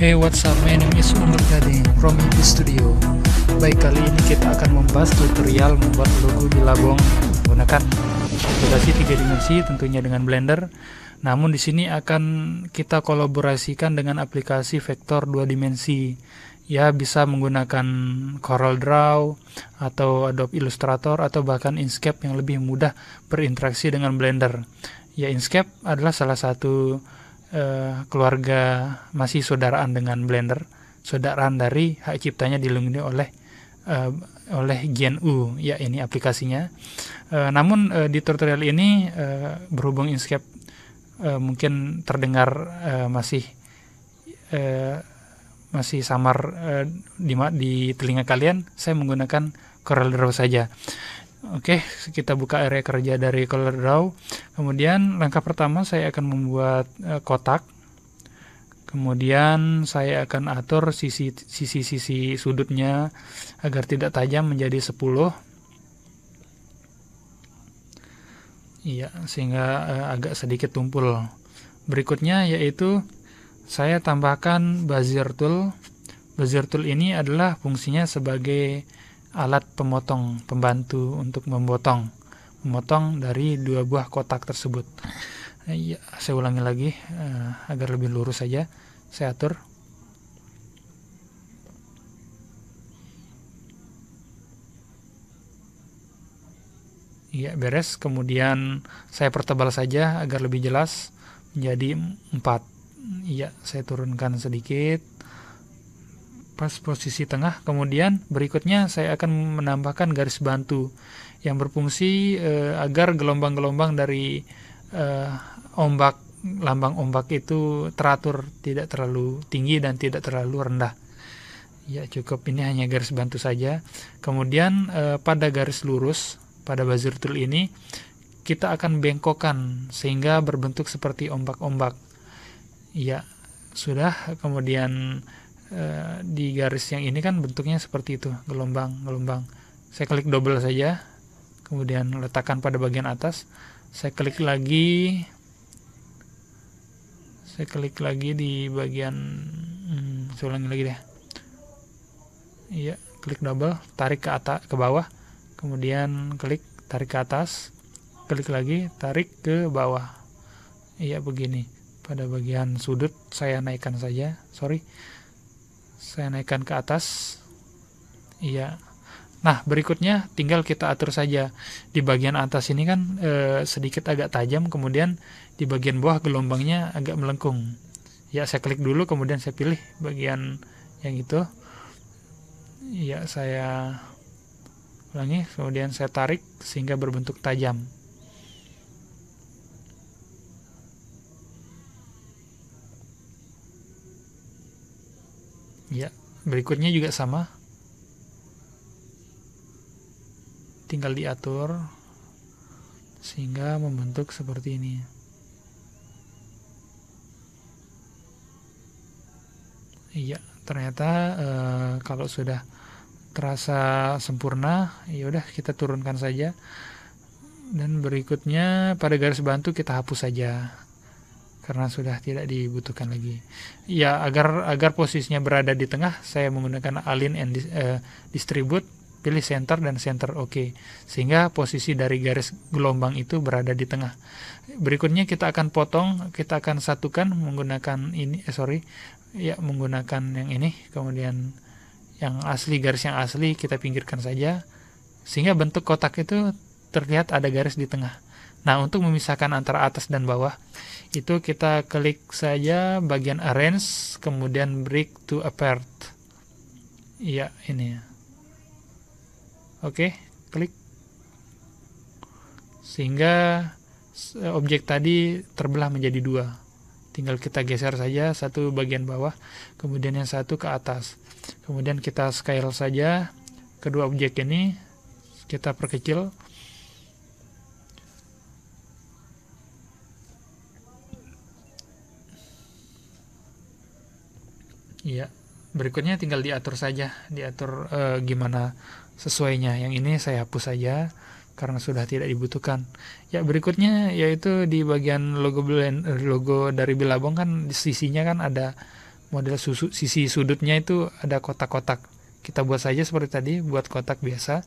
Hey, what's up? My name is Umar Gading from Indie Studio. Baik, kali ini kita akan membahas tutorial membuat logo Billabong menggunakan aplikasi 3 dimensi, tentunya dengan Blender. Namun di sini akan kita kolaborasikan dengan aplikasi vektor 2 dimensi. Ya, bisa menggunakan CorelDRAW atau Adobe Illustrator atau bahkan Inkscape yang lebih mudah berinteraksi dengan Blender. Ya, Inkscape adalah salah satu keluarga, masih saudaraan dengan Blender, saudaraan dari hak ciptanya dilindungi oleh GNU. Ya, ini aplikasinya. Namun di tutorial ini berhubung Inkscape mungkin terdengar masih samar di telinga kalian, saya menggunakan CorelDRAW saja. Oke, kita buka area kerja dari CorelDRAW. Kemudian langkah pertama saya akan membuat kotak. Kemudian saya akan atur sisi-sisi sudutnya agar tidak tajam menjadi 10. Iya, sehingga agak sedikit tumpul. Berikutnya yaitu saya tambahkan Bezier Tool. Bezier Tool ini adalah fungsinya sebagai alat pemotong, pembantu untuk memotong dari dua buah kotak tersebut. Ya, saya ulangi lagi agar lebih lurus saja. Saya atur. Iya, beres. Kemudian saya pertebal saja agar lebih jelas menjadi 4. Iya, saya turunkan sedikit pas posisi tengah. Kemudian berikutnya saya akan menambahkan garis bantu yang berfungsi agar gelombang-gelombang dari lambang ombak itu teratur, tidak terlalu tinggi dan tidak terlalu rendah. Ya, cukup, ini hanya garis bantu saja. Kemudian pada garis lurus, pada Bezier Tool ini kita akan bengkokkan sehingga berbentuk seperti ombak-ombak. Ya, sudah. Kemudian di garis yang ini kan bentuknya seperti itu, gelombang-gelombang. Saya klik double saja, kemudian letakkan pada bagian atas. Saya klik lagi di bagian saya ulangi lagi deh. Iya, klik double, tarik ke atas, ke bawah, kemudian klik, tarik ke atas, klik lagi, tarik ke bawah. Iya, begini. Pada bagian sudut saya naikkan saja, saya naikkan ke atas. Iya. Nah, berikutnya tinggal kita atur saja. Di bagian atas ini kan sedikit agak tajam, kemudian di bagian bawah gelombangnya agak melengkung. Ya, saya klik dulu, kemudian saya pilih bagian yang itu. Ya, saya ulangi, kemudian saya tarik sehingga berbentuk tajam. Ya, berikutnya juga sama. Tinggal diatur sehingga membentuk seperti ini. Iya, ternyata kalau sudah terasa sempurna, ya udah kita turunkan saja. Dan berikutnya pada garis bantu kita hapus saja karena sudah tidak dibutuhkan lagi. Ya, agar posisinya berada di tengah, saya menggunakan Align and Distribute, pilih center dan center OK, sehingga posisi dari garis gelombang itu berada di tengah. Berikutnya kita akan potong, kita akan satukan menggunakan menggunakan yang ini, kemudian yang asli, garis yang asli kita pinggirkan saja sehingga bentuk kotak itu terlihat ada garis di tengah. Nah, untuk memisahkan antara atas dan bawah, itu kita klik saja bagian Arrange, kemudian Break to Apart. Iya, ini. Oke, klik. Sehingga objek tadi terbelah menjadi 2. Tinggal kita geser saja satu bagian bawah, kemudian yang satu ke atas. Kemudian kita scale saja kedua objek ini, kita perkecil. Iya, berikutnya tinggal diatur saja, gimana sesuainya. Yang ini saya hapus saja karena sudah tidak dibutuhkan. Ya, berikutnya yaitu di bagian logo dari Billabong kan di sisinya kan ada model sisi sudutnya itu ada kotak-kotak. Kita buat saja seperti tadi, buat kotak biasa.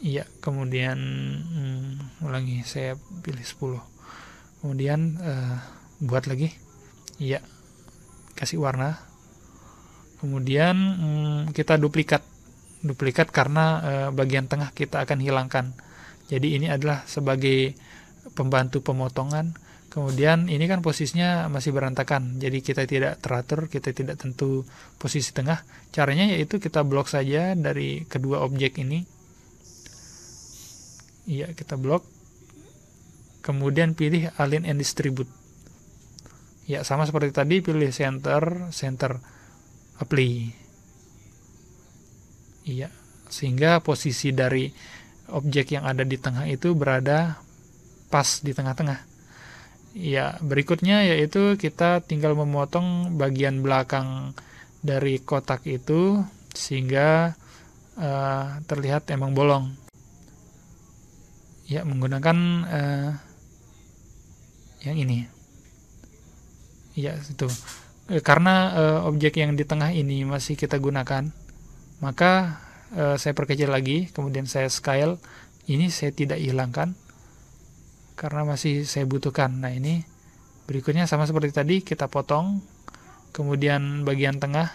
Iya, kemudian ulangi, saya pilih 10. Kemudian buat lagi. Iya, kasih warna. Kemudian kita duplikat karena bagian tengah kita akan hilangkan. Jadi ini adalah sebagai pembantu pemotongan. Kemudian ini kan posisinya masih berantakan, jadi kita tidak teratur, kita tidak tentu posisi tengah. Caranya yaitu kita blok saja dari kedua objek ini. Iya, kita blok. Kemudian pilih Align and Distribute. Ya, sama seperti tadi, pilih center, apply. Iya, sehingga posisi dari objek yang ada di tengah itu berada pas di tengah-tengah. Ya, berikutnya yaitu kita tinggal memotong bagian belakang dari kotak itu sehingga terlihat emang bolong. Ya, menggunakan yang ini. Ya, itu. Karena objek yang di tengah ini masih kita gunakan, maka saya perkecil lagi, kemudian saya scale. Ini saya tidak hilangkan karena masih saya butuhkan. Nah, ini berikutnya sama seperti tadi, kita potong, kemudian bagian tengah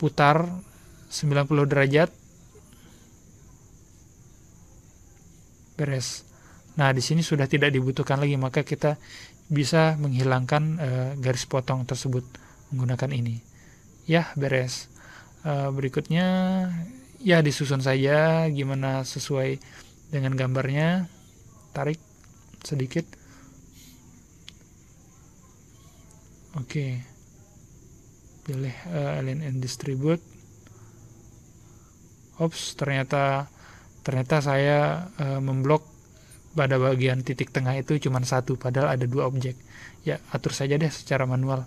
putar 90 derajat, beres. Nah, di sini sudah tidak dibutuhkan lagi, maka kita bisa menghilangkan garis potong tersebut menggunakan ini. Ya, beres. Berikutnya ya disusun saja gimana sesuai dengan gambarnya. Tarik sedikit. Oke. Pilih Align and Distribute. Ops, ternyata saya memblok pada bagian titik tengah itu cuma satu, padahal ada dua objek. Ya, atur saja deh secara manual.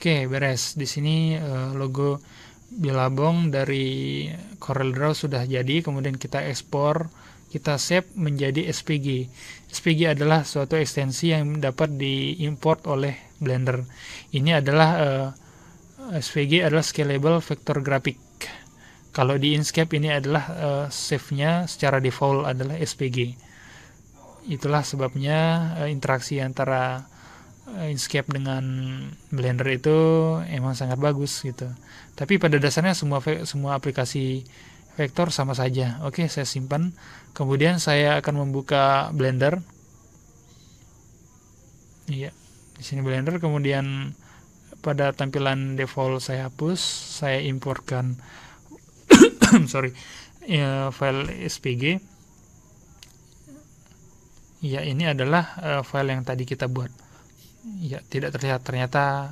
Oke, beres. Di sini logo Billabong dari CorelDRAW sudah jadi. Kemudian kita ekspor, kita save menjadi SVG. SVG adalah suatu ekstensi yang dapat diimport oleh Blender. Ini adalah SVG adalah Scalable Vector Graphic. Kalau di Inkscape ini adalah save-nya secara default adalah SVG. Itulah sebabnya interaksi antara Inkscape dengan Blender itu emang sangat bagus gitu. Tapi pada dasarnya semua aplikasi vektor sama saja. Oke, saya simpan. Kemudian saya akan membuka Blender. Iya, di sini Blender. Kemudian pada tampilan default saya hapus. Saya importkan file SVG. Ya, ini adalah file yang tadi kita buat. Ya, tidak terlihat, ternyata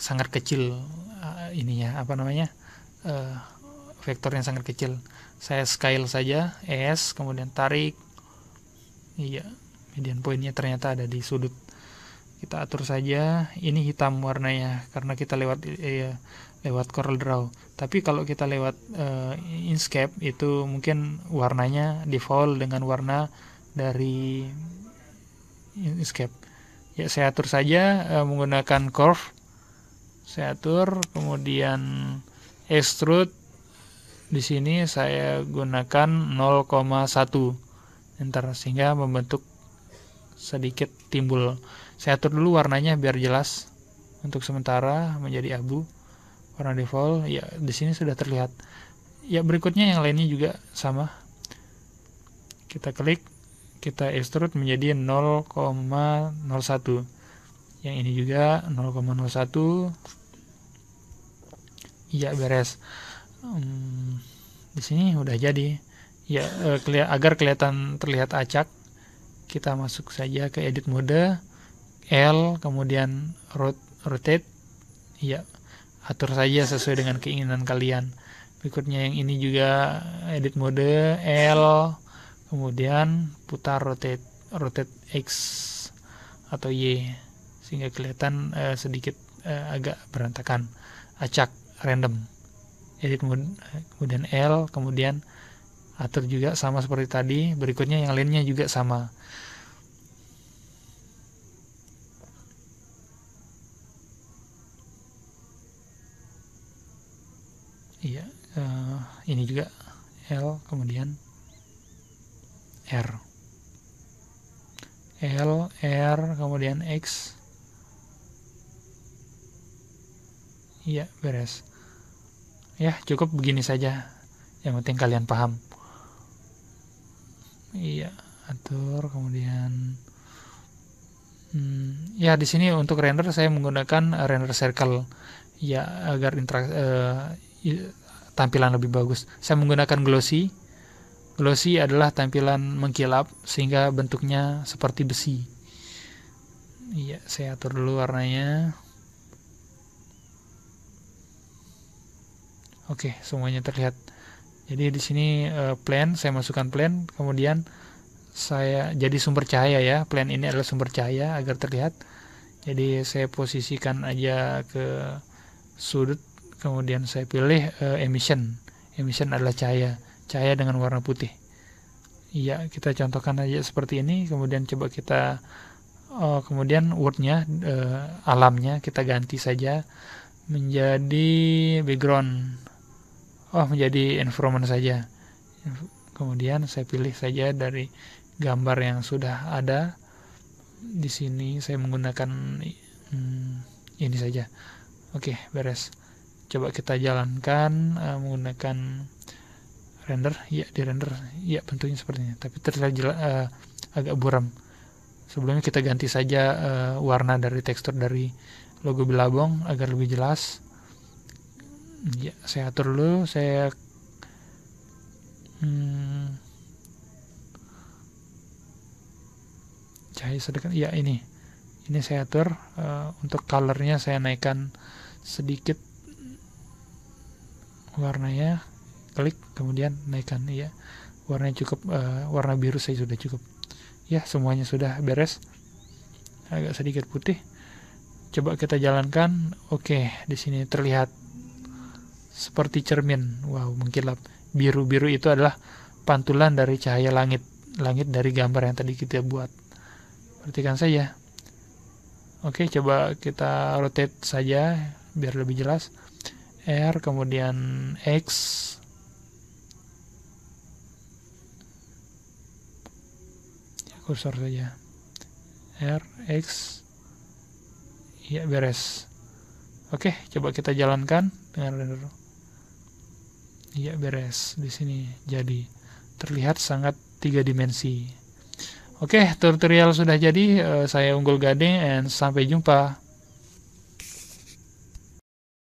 sangat kecil vektor yang sangat kecil. Saya scale saja, ES, kemudian tarik. Iya, median point-nya ternyata ada di sudut. Kita atur saja, ini hitam warnanya karena kita lewat CorelDRAW. Tapi kalau kita lewat Inkscape itu mungkin warnanya default dengan warna dari Inkscape. Ya, saya atur saja menggunakan curve. Saya atur, kemudian extrude. Di sini saya gunakan 0,1 enter sehingga membentuk sedikit timbul. Saya atur dulu warnanya biar jelas. Untuk sementara menjadi abu. Warna default. Ya, di sini sudah terlihat. Ya, berikutnya yang lainnya juga sama. Kita klik, kita extrude menjadi 0,01. Yang ini juga 0,01. Iya, beres. Di sini udah jadi. Ya, agar terlihat acak, kita masuk saja ke edit mode, L, kemudian rotate. Ya, atur saja sesuai dengan keinginan kalian. Berikutnya yang ini juga edit mode, L, kemudian putar rotate. rotate X atau Y sehingga kelihatan sedikit agak berantakan, acak, random. Edit kemudian L, kemudian atur juga sama seperti tadi. Berikutnya yang lainnya juga sama. Iya, ini juga L, kemudian R, kemudian X. Iya, beres. Ya, cukup begini saja. Yang penting kalian paham. Iya, atur kemudian ya di sini untuk render saya menggunakan render circle ya agar tampilan lebih bagus. Saya menggunakan glossy. Glossy adalah tampilan mengkilap sehingga bentuknya seperti besi. Iya, saya atur dulu warnanya. Oke, semuanya terlihat. Jadi di sini plane, saya masukkan plane, kemudian saya jadi sumber cahaya ya. Plane ini adalah sumber cahaya agar terlihat. Jadi saya posisikan aja ke sudut, kemudian saya pilih emission. Emission adalah cahaya dengan warna putih. Iya, kita contohkan aja seperti ini. Kemudian coba kita kemudian wordnya, alamnya kita ganti saja menjadi background. Menjadi environment saja. Kemudian saya pilih saja dari gambar yang sudah ada. Di sini saya menggunakan ini saja. Oke, beres. Coba kita jalankan menggunakan render. Ya, di render. Ya, bentuknya seperti ini. Tapi terlihat agak buram. Sebelumnya kita ganti saja warna dari tekstur dari logo Billabong agar lebih jelas. Ya, saya atur dulu, saya cahaya sedikit. Ya, ini saya atur untuk colornya saya naikkan sedikit warnanya, klik kemudian naikkan. Ya, warnanya cukup, warna biru saya sudah cukup. Ya, semuanya sudah beres. Agak sedikit putih. Coba kita jalankan. Oke, di sini terlihat seperti cermin. Wow, mengkilap. Biru-biru itu adalah pantulan dari cahaya langit dari gambar yang tadi kita buat. Perhatikan saja. Oke, coba kita rotate saja biar lebih jelas. R, kemudian X. Kursor saja. R, X. Ya, beres. Oke, coba kita jalankan dengan render. Iya, beres. Di sini jadi terlihat sangat 3 dimensi. Oke, tutorial sudah jadi. Saya Unggul Gading and sampai jumpa.